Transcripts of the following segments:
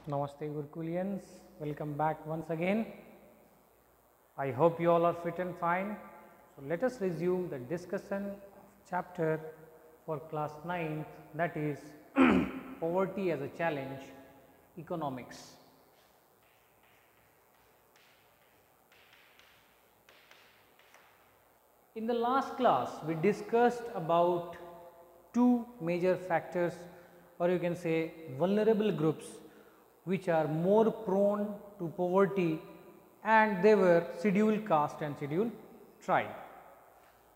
Namaste Gurukulians, welcome back once again. I hope you all are fit and fine. So let us resume the discussion of chapter for class 9th, that is poverty as a challenge, economics. In the last class we discussed about two major factors, or you can say vulnerable groups, which are more prone to poverty, and they were scheduled caste and scheduled tribe.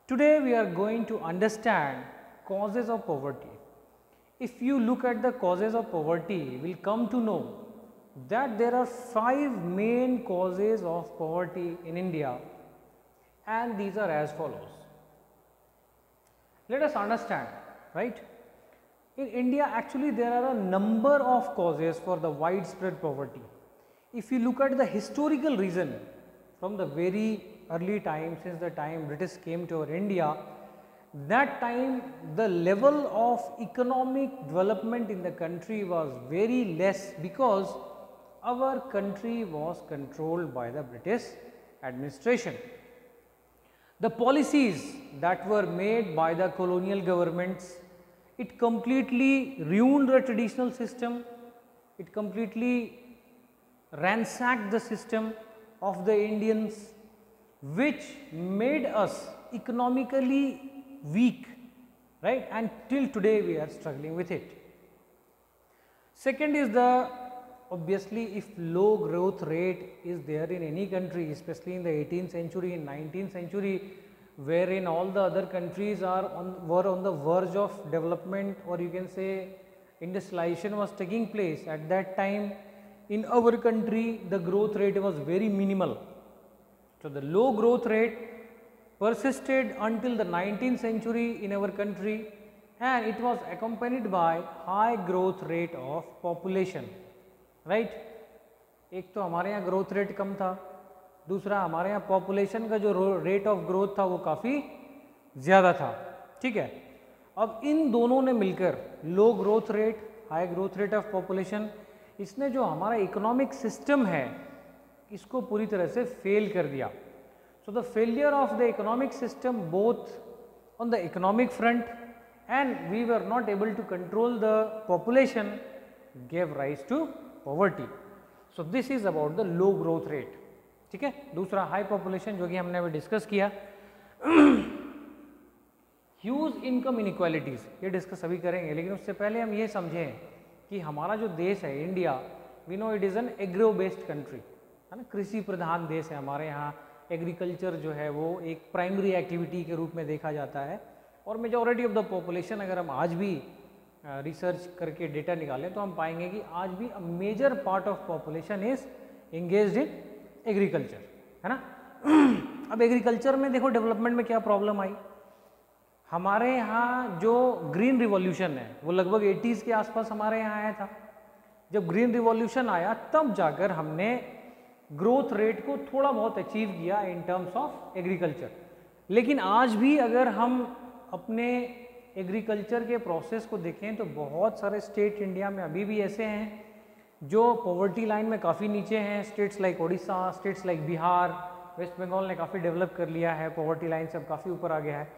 Today we are going to understand causes of poverty. If you look at the causes of poverty, we will come to know that there are 5 main causes of poverty in India, and these are as follows. Let us understand, right? In India actually there are a number of causes for the widespread poverty. If you look at the historical reason, from the very early time, since the time British came to our India, that time the level of economic development in the country was very less, because our country was controlled by the British administration. The policies that were made by the colonial governments, it completely ruined the traditional system, it completely ransacked the system of the Indians, which made us economically weak, right, and till today we are struggling with it. Second is the, obviously if low growth rate is there in any country, especially in the 18th century, in 19th century, wherein all the other countries were on the verge of development, or you can say industrialization was taking place, at that time in our country the growth rate was very minimal. So the low growth rate persisted until the 19th century in our country, and it was accompanied by high growth rate of population, right? एक तो हमारे यहाँ growth rate कम था, दूसरा हमारे यहाँ population का जो रेट ऑफ ग्रोथ था वो काफ़ी ज़्यादा था, ठीक है। अब इन दोनों ने मिलकर, low growth rate, high growth rate of population, इसने जो हमारा इकोनॉमिक सिस्टम है इसको पूरी तरह से फेल कर दिया. So the failure of the economic system both on the economic front and we were not able to control the population gave rise to poverty. So this is about the low growth rate. ठीक है. दूसरा high population जो कि हमने अभी discuss किया. Huge income inequalities ये discuss अभी करेंगे, लेकिन उससे पहले हम ये समझें कि हमारा जो देश है India, we know it is an agro based country, है ना, कृषि प्रधान देश है. हमारे यहाँ एग्रीकल्चर जो है वो एक प्राइमरी एक्टिविटी के रूप में देखा जाता है, और मेजॉरिटी ऑफ द पॉपुलेशन अगर हम आज भी रिसर्च करके डेटा निकालें तो हम पाएंगे कि आज भी a major part of population is engaged in agriculture, है ना. अब एग्रीकल्चर में देखो डेवलपमेंट में क्या प्रॉब्लम आई. हमारे यहाँ जो ग्रीन रिवॉल्यूशन है वो लगभग 80s के आसपास हमारे यहाँ आया था. जब ग्रीन रिवॉल्यूशन आया तब जाकर हमने ग्रोथ रेट को थोड़ा बहुत अचीव किया इन टर्म्स ऑफ एग्रीकल्चर. लेकिन आज भी अगर हम अपने एग्रीकल्चर के प्रोसेस को देखें तो बहुत सारे स्टेट इंडिया में अभी भी ऐसे हैं जो पॉवर्टी लाइन में काफ़ी नीचे हैं. States like Odisha, states like Bihar, West Bengal ने काफ़ी डेवलप कर लिया है, पॉवर्टी लाइन से अब काफ़ी ऊपर आ गया है.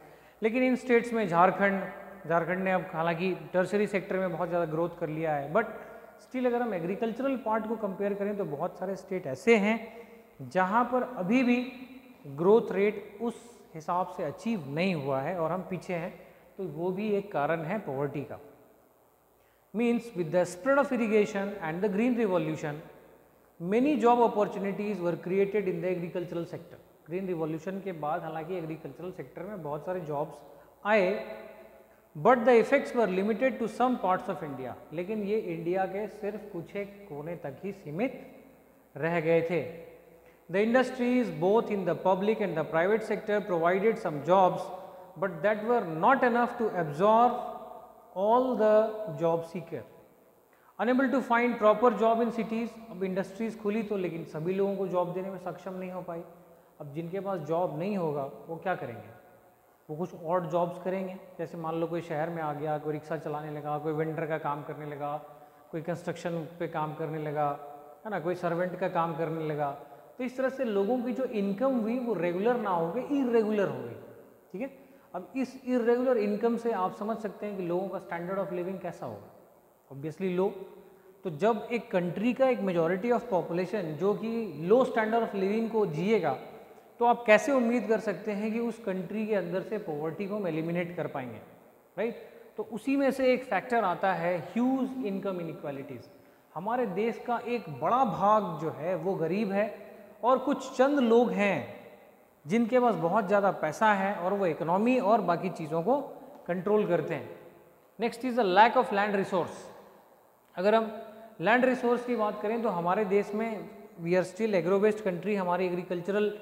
लेकिन इन स्टेट्स में झारखंड ने अब हालांकि टर्सरी सेक्टर में बहुत ज़्यादा ग्रोथ कर लिया है, बट स्टिल अगर हम एग्रीकल्चरल पार्ट को कंपेयर करें तो बहुत सारे स्टेट ऐसे हैं जहां पर अभी भी ग्रोथ रेट उस हिसाब से अचीव नहीं हुआ है और हम पीछे हैं. तो वो भी एक कारण है पॉवर्टी का. Means with the spread of irrigation and the green revolution many job opportunities were created in the agricultural sector. Green revolution के बाद हालांकि एग्रीकल्चरल सेक्टर में बहुत सारे जॉब्स आए, but the effects were limited to some parts of India. लेकिन ये India के सिर्फ कुछ एक कोने तक ही सीमित रह गए थे. The industries both in the public and the private sector provided some jobs, but that were not enough to absorb all the job seeker. Unable to find proper job in cities. अब industries खुली तो लेकिन सभी लोगों को job देने में सक्षम नहीं हो पाई. अब जिनके पास जॉब नहीं होगा वो क्या करेंगे, वो कुछ और जॉब्स करेंगे. जैसे मान लो कोई शहर में आ गया, कोई रिक्शा चलाने लगा, कोई वेंडर का काम करने लगा, कोई कंस्ट्रक्शन पे काम करने लगा, है ना, कोई सर्वेंट का काम करने लगा। तो इस तरह से लोगों की जो इनकम हुई वो रेगुलर ना हो गई, इरेगुलर हो गई। ठीक है, अब इस इरेगुलर इनकम से आप समझ सकते हैं कि लोगों का स्टैंडर्ड ऑफ लिविंग कैसा होगा, ऑब्वियसली लो। तो जब एक कंट्री का एक मेजॉरिटी ऑफ पॉपुलेशन जो कि लो स्टैंडर्ड ऑफ लिविंग को जिएगा, तो आप कैसे उम्मीद कर सकते हैं कि उस कंट्री के अंदर से पॉवर्टी को हम एलिमिनेट कर पाएंगे, राइट। तो उसी में से एक फैक्टर आता है ह्यूज इनकम इनइक्वालिटीज़। हमारे देश का एक बड़ा भाग जो है वो गरीब है, और कुछ चंद लोग हैं जिनके पास बहुत ज़्यादा पैसा है और वो इकोनॉमी और बाकी चीज़ों को कंट्रोल करते हैं। Next is the lack of land resource. अगर हम लैंड रिसोर्स की बात करें तो हमारे देश में we are still agro based country, हमारी एग्रीकल्चरल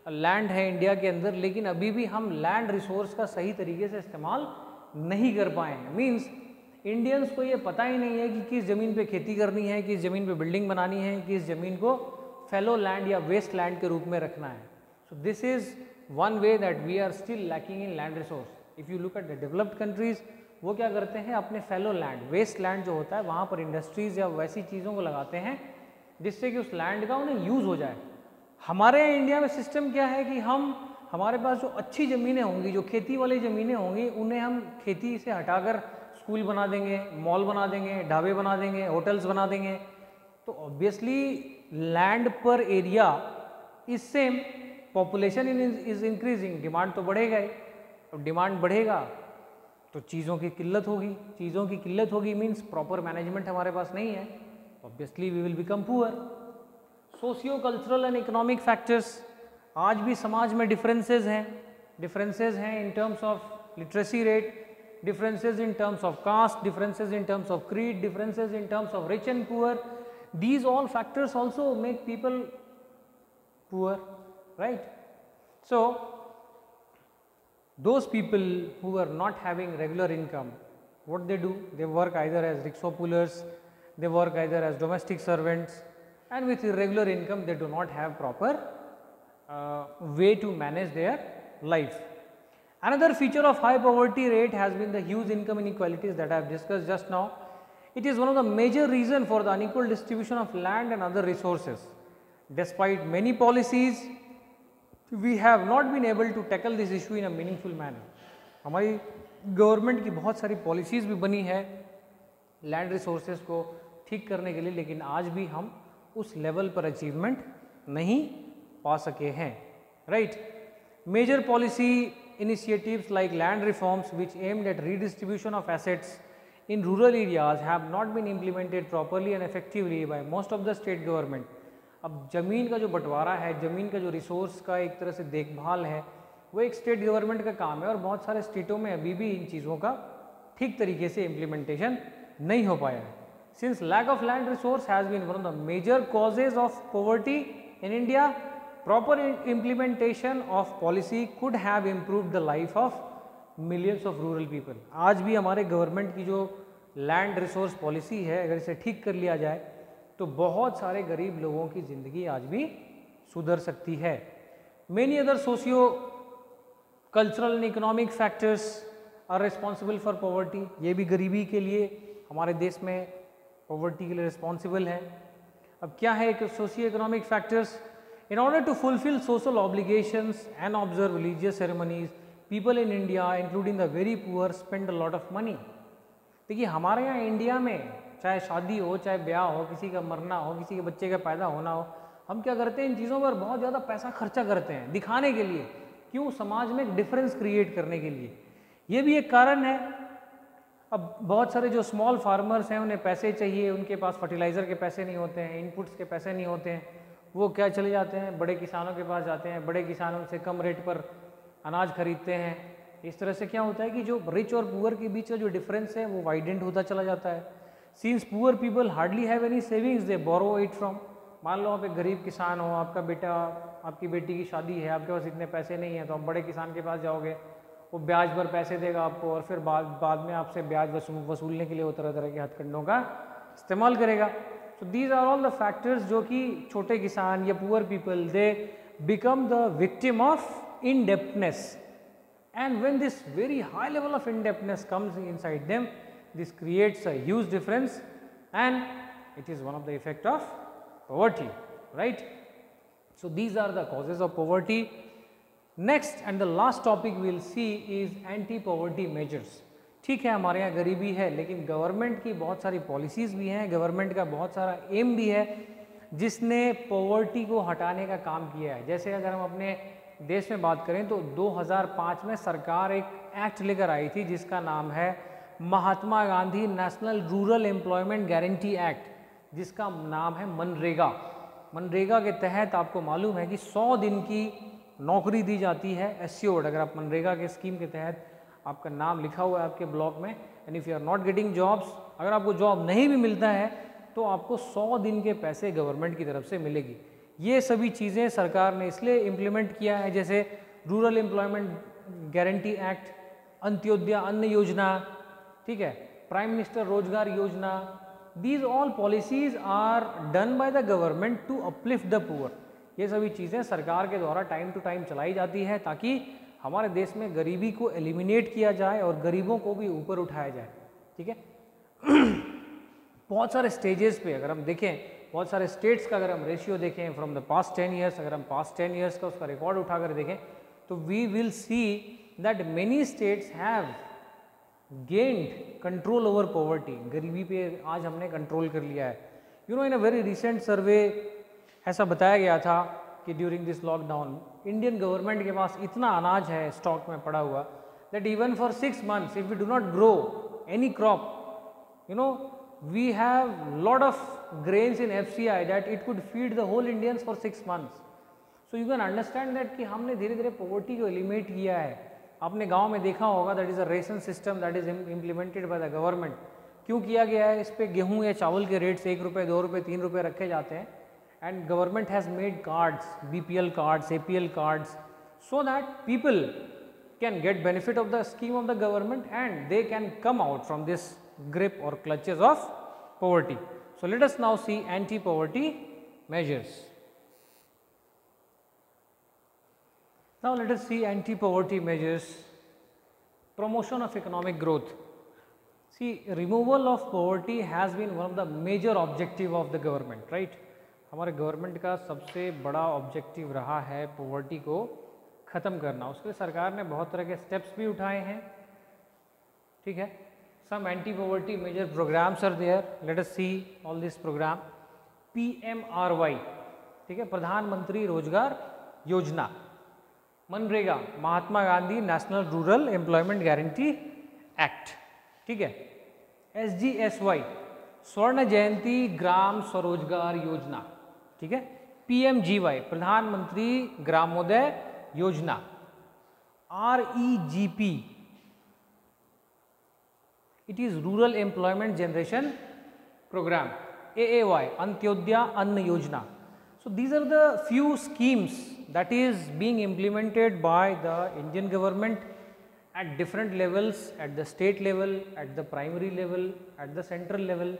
लैंड है इंडिया के अंदर, लेकिन अभी भी हम लैंड रिसोर्स का सही तरीके से इस्तेमाल नहीं कर पाए हैं। मीन्स इंडियंस को ये पता ही नहीं है कि किस ज़मीन पे खेती करनी है, किस ज़मीन पे बिल्डिंग बनानी है, किस ज़मीन को फेलो लैंड या वेस्ट लैंड के रूप में रखना है। So this is one way that we are still lacking in land resource. If you look at the developed countries, वो क्या करते हैं, अपने फेलो लैंड, वेस्ट लैंड जो होता है वहाँ पर इंडस्ट्रीज़ या वैसी चीज़ों को लगाते हैं जिससे कि उस लैंड का उन्हें यूज़ हो जाए। हमारे यहाँ इंडिया में सिस्टम क्या है कि हमारे पास जो अच्छी ज़मीनें होंगी, जो खेती वाली ज़मीनें होंगी, उन्हें हम खेती से हटाकर स्कूल बना देंगे, मॉल बना देंगे, ढाबे बना देंगे, होटल्स बना देंगे। तो ऑब्वियसली लैंड पर एरिया, इससे पॉपुलेशन इज इंक्रीजिंग, डिमांड तो बढ़ेगा ही। और डिमांड बढ़ेगा तो चीज़ों की किल्लत होगी, चीज़ों की किल्लत होगी मीन्स प्रॉपर मैनेजमेंट हमारे पास नहीं है, obviously we will become poor. Socio cultural and economic factors, आज भी समाज में डिफरेंसेस हैं in terms of literacy rate, differences in terms of caste, differences in terms of creed, differences in terms of rich and poor. These all factors also make people poor, right? So those people who are not having regular income, what they do, they work either as rickshaw pullers, they work either as domestic servants, and with irregular income they do not have proper way to manage their life. Another feature of high poverty rate has been the huge income inequalities that I have discussed just now. It is one of the major reasons for the unequal distribution of land and other resources. Despite many policies, we have not been able to tackle this issue in a meaningful manner. हमारी government की बहुत सारी policies भी बनी है land resources को ठीक करने के लिए, लेकिन आज भी हम उस लेवल पर अचीवमेंट नहीं पा सके हैं, right. Major policy initiatives like land reforms which aimed at redistribution of assets in rural areas have not been implemented properly and effectively by most of the state government. अब ज़मीन का जो बंटवारा है, ज़मीन का जो रिसोर्स का एक तरह से देखभाल है, वो एक स्टेट गवर्नमेंट का काम है, और बहुत सारे स्टेटों में अभी भी इन चीज़ों का ठीक तरीके से इम्प्लीमेंटेशन नहीं हो पाया है. Since lack of land resource has been one of the major causes of poverty in India, proper implementation of policy could have improved the life of millions of rural people. आज भी हमारे government की जो land resource policy है, अगर इसे ठीक कर लिया जाए तो बहुत सारे गरीब लोगों की ज़िंदगी आज भी सुधर सकती है. Many other socio cultural and economic factors are responsible for poverty. ये भी गरीबी के लिए हमारे देश में पॉवर्टी के लिए रिस्पॉन्सिबल है. अब क्या है कि socio economic factors? In order to fulfill social obligations and observe religious ceremonies, people in India, including the very poor, spend a lot of money. देखिए हमारे यहाँ इंडिया में चाहे शादी हो, चाहे ब्याह हो, किसी का मरना हो, किसी के बच्चे का पैदा होना हो, हम क्या करते हैं, इन चीज़ों पर बहुत ज़्यादा पैसा खर्चा करते हैं दिखाने के लिए. क्यों? समाज में एक डिफरेंस क्रिएट करने के लिए. ये भी एक कारण है. अब बहुत सारे जो स्मॉल फार्मर्स हैं उन्हें पैसे चाहिए, उनके पास फर्टिलाइज़र के पैसे नहीं होते हैं, इनपुट्स के पैसे नहीं होते हैं, वो क्या चले जाते हैं बड़े किसानों के पास जाते हैं, बड़े किसानों से कम रेट पर अनाज खरीदते हैं. इस तरह से क्या होता है कि जो रिच और पुअर के बीच का जो डिफरेंस है वो वाइडेंट होता चला जाता है. Since poor people hardly have any savings, they borrow it from. मान लो आप एक गरीब किसान हो, आपका बेटा, आपकी बेटी की शादी है, आपके पास इतने पैसे नहीं हैं, तो आप बड़े किसान के पास जाओगे, वो ब्याज पर पैसे देगा आपको, और फिर बाद में आपसे ब्याज वसूलने के लिए वो तरह तरह के हथकंडों का इस्तेमाल करेगा. So these are all the factors जो कि छोटे किसान या poor people they become the victim of indebtedness, and when this very high level of indebtedness comes inside them, this creates a huge difference and it is one of the effect of poverty, right? So these are the causes of poverty. Next and the last topic we will see is anti poverty measures. ठीक है, हमारे यहाँ गरीबी है, लेकिन government की बहुत सारी पॉलिसीज़ भी हैं, गवर्नमेंट का बहुत सारा एम भी है जिसने पॉवर्टी को हटाने का काम किया है। जैसे अगर हम अपने देश में बात करें तो 2005 में सरकार एक एक्ट लेकर आई थी जिसका नाम है Mahatma Gandhi national rural employment guarantee act, जिसका नाम है मनरेगा। मनरेगा के तहत आपको मालूम है कि 100 दिन की नौकरी दी जाती है एस्योर्ड। अगर आप मनरेगा के स्कीम के तहत आपका नाम लिखा हुआ है आपके ब्लॉक में, and if you are not getting jobs, अगर आपको जॉब नहीं भी मिलता है तो आपको 100 दिन के पैसे गवर्नमेंट की तरफ से मिलेगी। ये सभी चीज़ें सरकार ने इसलिए इम्प्लीमेंट किया है, जैसे rural employment guarantee act, Antyodaya Anna Yojana, ठीक है, prime minister Rozgar Yojana. These all policies are done by the government to uplift the poor. ये सभी चीज़ें सरकार के द्वारा टाइम टू टाइम चलाई जाती है ताकि हमारे देश में गरीबी को एलिमिनेट किया जाए और गरीबों को भी ऊपर उठाया जाए, ठीक है। बहुत सारे स्टेजेस पे अगर हम देखें, बहुत सारे स्टेट्स का अगर हम रेशियो देखें फ्रॉम द पास्ट 10 ईयर्स, अगर हम पास्ट 10 ईयर्स का उसका रिकॉर्ड उठाकर देखें तो we will see that many states have gained control over poverty. गरीबी पे आज हमने कंट्रोल कर लिया है। You know, in a very recent survey ऐसा बताया गया था कि during this lockdown Indian government के पास इतना अनाज है स्टॉक में पड़ा हुआ that even for 6 months if we do not grow any crop, you know, we have lot of grains in FCI that it could feed the whole Indians for 6 months. So you can understand that कि हमने धीरे धीरे poverty को eliminate किया है। आपने गांव में देखा होगा that is a ration system that is implemented by the government. क्यों किया गया है? इस पे गेहूं या चावल के रेट्स 1 रुपये 2 रुपये 3 रुपये रखे जाते हैं, and government has made cards, BPL cards, APL cards, so that people can get benefit of the scheme of the government and they can come out from this grip or clutches of poverty. So let us now see anti-poverty measures. Now let us see anti-poverty measures. Promotion of economic growth. See, removal of poverty has been one of the major objective of the government, right? हमारे government का सबसे बड़ा objective रहा है poverty को ख़त्म करना। उसके लिए सरकार ने बहुत तरह के स्टेप्स भी उठाए हैं, ठीक है। Some anti-poverty major programs are there. Let us see all this program. PMRY, ठीक है, प्रधानमंत्री रोजगार योजना। मनरेगा, Mahatma Gandhi national rural employment guarantee act, ठीक है। SGSY, स्वर्ण जयंती ग्राम स्वरोजगार योजना, ठीक है। PMGY, प्रधानमंत्री ग्रामोदय योजना। REGP, it is rural employment generation program। AAY, Antyodaya Anna योजना। So these are the few schemes that is being implemented by the Indian government at different levels, at the state level, at the primary level, at the central level,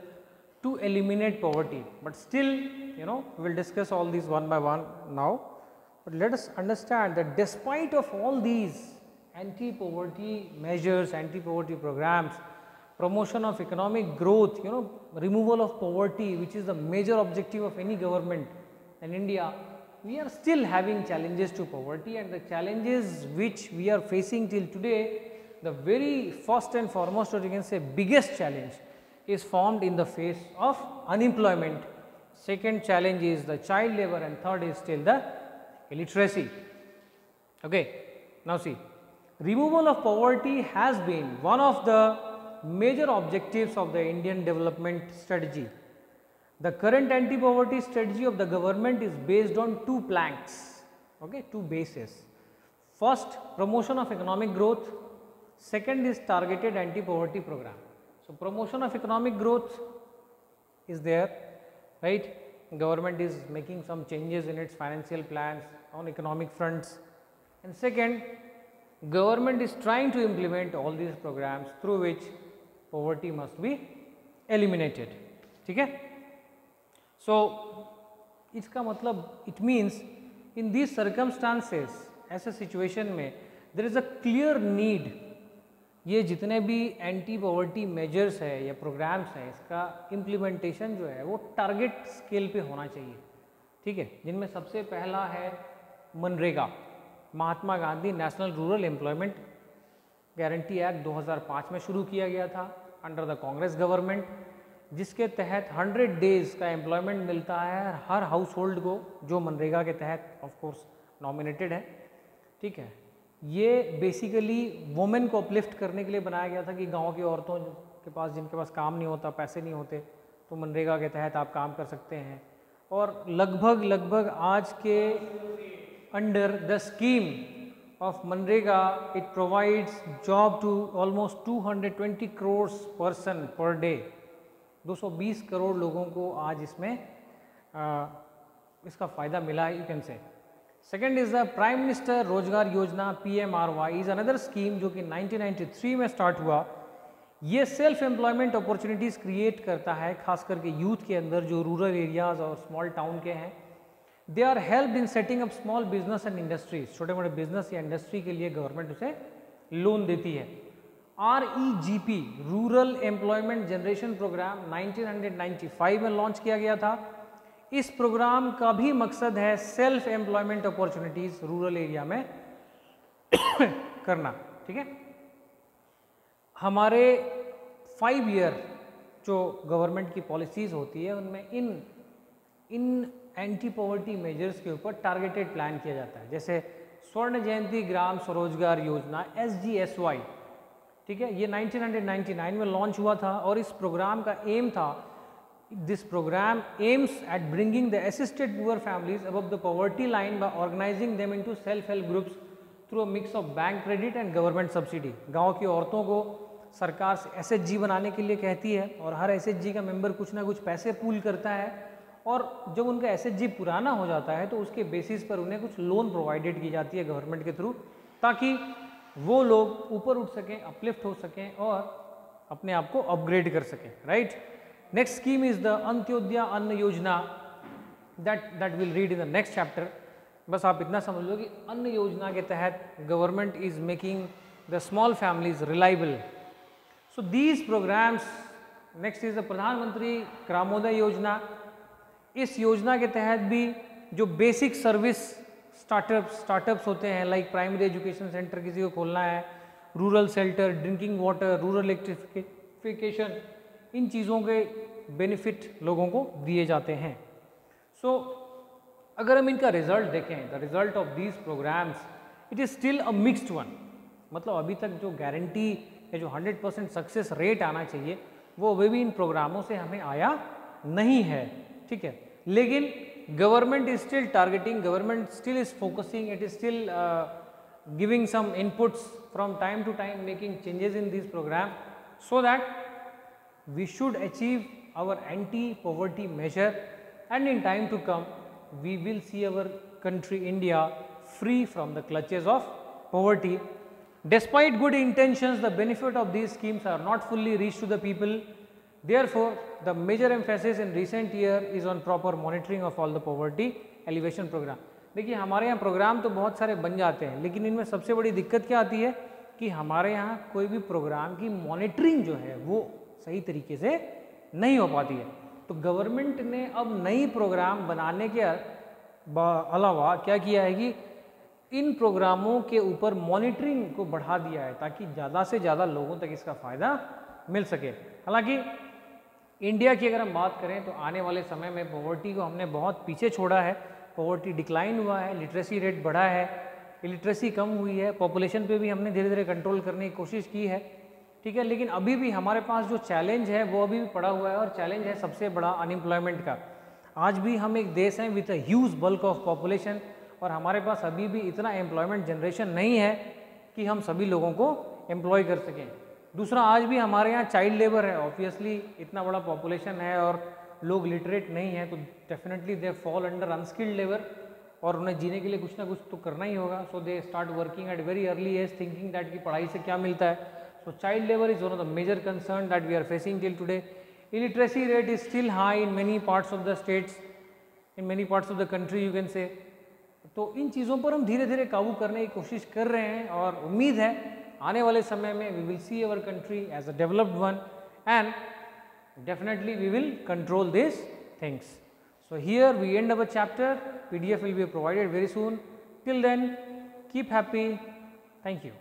to eliminate poverty. But still, you know, we will discuss all these one by one now. But let us understand that despite of all these anti-poverty measures, anti-poverty programs, promotion of economic growth, you know, removal of poverty, which is the major objective of any government in India, we are still having challenges to poverty, and the challenges which we are facing till today, the very first and foremost, or you can say biggest challenge, is formed in the face of unemployment. Second challenge is the child labor, and third is still the illiteracy. Okay, now see, removal of poverty has been one of the major objectives of the Indian development strategy. The current anti-poverty strategy of the government is based on 2 planks, okay, 2 bases. First, promotion of economic growth. Second is targeted anti-poverty program. So promotion of economic growth is there, right? Government is making some changes in its financial plans on economic fronts. And second, government is trying to implement all these programs through which poverty must be eliminated, ठीक है। So इसका मतलब it means in these circumstances, ऐसे situation में there is a clear need ये जितने भी anti poverty measures है या प्रोग्राम्स हैं, इसका इम्प्लीमेंटेशन जो है वो टारगेट स्केल पे होना चाहिए, ठीक है। जिनमें सबसे पहला है मनरेगा, Mahatma Gandhi national rural employment guarantee act 2005 में शुरू किया गया था अंडर द कांग्रेस गवर्नमेंट, जिसके तहत 100 डेज का एम्प्लॉयमेंट मिलता है हर हाउस होल्ड को, जो मनरेगा के तहत ऑफ कोर्स नॉमिनेटेड है, ठीक है। ये बेसिकली वुमेन को अपलिफ्ट करने के लिए बनाया गया था कि गांव की औरतों के पास, जिनके पास काम नहीं होता, पैसे नहीं होते, तो मनरेगा के तहत आप काम कर सकते हैं। और लगभग आज के under the scheme of MNREGA it provides job to almost 220 crores person per day, 220 crore लोगों को आज इसमें इसका फ़ायदा मिला है, यू कैन से। Second is the prime minister Rozgar योजना PMRY इज़ अनदर स्कीम जो कि 1993 में स्टार्ट हुआ। ये सेल्फ एम्प्लॉयमेंट अपॉर्चुनिटीज़ क्रिएट करता है, खास करके यूथ के अंदर जो रूरल एरियाज़ और स्मॉल टाउन के हैं। They are helping setting up small business and industries, छोटे मोटे बिजनेस या इंडस्ट्री के लिए गवर्नमेंट उसे लोन देती है। REGP rural employment generation programme 1995 में लॉन्च किया गया था। इस प्रोग्राम का भी मकसद है self employment opportunities rural area में करना, ठीक है। हमारे 5 ईयर जो गवर्नमेंट की पॉलिसीज़ होती है उनमें इन एंटी पॉवर्टी मेजर्स के ऊपर टारगेटेड प्लान किया जाता है, जैसे स्वर्ण जयंती ग्राम स्वरोजगार योजना SGSY, ठीक है। ये 1999 में लॉन्च हुआ था और इस प्रोग्राम का एम था, this programme aims at bringing the assisted poor families above the poverty line by organising them into self help groups through a mix of bank credit and government subsidy. गाँव की औरतों को सरकार SHG बनाने के लिए कहती है और हर SHG का मेंबर कुछ ना कुछ पैसे पूल करता है, और जब उनका SHG पुराना हो जाता है तो उसके बेसिस पर उन्हें कुछ लोन प्रोवाइडेड की जाती है गवर्नमेंट के थ्रू, ताकि वो लोग ऊपर उठ सकें, अपलिफ्ट हो सकें और अपने आप को अपग्रेड कर सकें, right. Next scheme is the Antyodaya Anna योजना, that will read in the next chapter. बस आप इतना समझ लो कि अन्न योजना के तहत government is making the small families reliable. So these programmes. Next is the Pradhan Mantri Gramodaya योजना। इस योजना के तहत भी जो बेसिक सर्विस स्टार्टअप्स होते हैं, लाइक प्राइमरी एजुकेशन सेंटर किसी को खोलना है, rural shelter, drinking water, rural electrification, इन चीज़ों के बेनिफिट लोगों को दिए जाते हैं। सो अगर हम इनका रिजल्ट देखें, the result of these programmes, it is still a mixed one. मतलब अभी तक जो गारंटी है, जो 100% सक्सेस रेट आना चाहिए, वो अभी भी इन प्रोग्रामों से हमें आया नहीं है, ठीक है। लेकिन government is still targeting, government still is focusing, it is still giving some inputs from time to time, making changes in this programme, so that we should achieve our anti poverty measure, and in time to come we will see our country India free from the clutches of poverty. Despite good intentions, the benefit of these schemes are not fully reached to the people. Therefore, the major emphasis in recent year is on proper monitoring of all the poverty alleviation program. देखिए हमारे यहाँ programme तो बहुत सारे बन जाते हैं, लेकिन इनमें सबसे बड़ी दिक्कत क्या आती है कि हमारे यहाँ कोई भी प्रोग्राम की मॉनिटरिंग जो है वो सही तरीके से नहीं हो पाती है। तो गवर्नमेंट ने अब नई प्रोग्राम बनाने के अलावा क्या किया है कि इन प्रोग्रामों के ऊपर मॉनिटरिंग को बढ़ा दिया है, ताकि ज़्यादा से ज़्यादा लोगों तक इसका फ़ायदा मिल सके। हालांकि इंडिया की अगर हम बात करें तो आने वाले समय में पॉवर्टी को हमने बहुत पीछे छोड़ा है, पॉवर्टी डिक्लाइन हुआ है, लिटरेसी रेट बढ़ा है, इलिटरेसी कम हुई है, पॉपुलेशन पे भी हमने धीरे धीरे कंट्रोल करने की कोशिश की है, ठीक है। लेकिन अभी भी हमारे पास जो चैलेंज है वो अभी भी पड़ा हुआ है, और चैलेंज है सबसे बड़ा अनएम्प्लॉयमेंट का। आज भी हम एक देश हैं with a huge bulk of population, और हमारे पास अभी भी इतना एम्प्लॉयमेंट जनरेशन नहीं है कि हम सभी लोगों को एम्प्लॉय कर सकें। दूसरा, आज भी हमारे यहाँ चाइल्ड लेबर है। ऑब्वियसली इतना बड़ा पॉपुलेशन है और लोग लिटरेट नहीं है, तो definitely they fall under unskilled labour, और उन्हें जीने के लिए कुछ ना कुछ तो करना ही होगा। So they start working at very early age, thinking that कि पढ़ाई से क्या मिलता है। So child labour is one of the major concern that we are facing till today. Illiteracy rate is still high in many parts of the states, in many parts of the country you can say. तो इन चीज़ों पर हम धीरे धीरे काबू करने की कोशिश कर रहे हैं, और उम्मीद है आने वाले समय में we will see our country as a developed one and definitely we will control these things. So here we end our chapter. PDF will be provided very soon. Till then, keep happy. Thank you.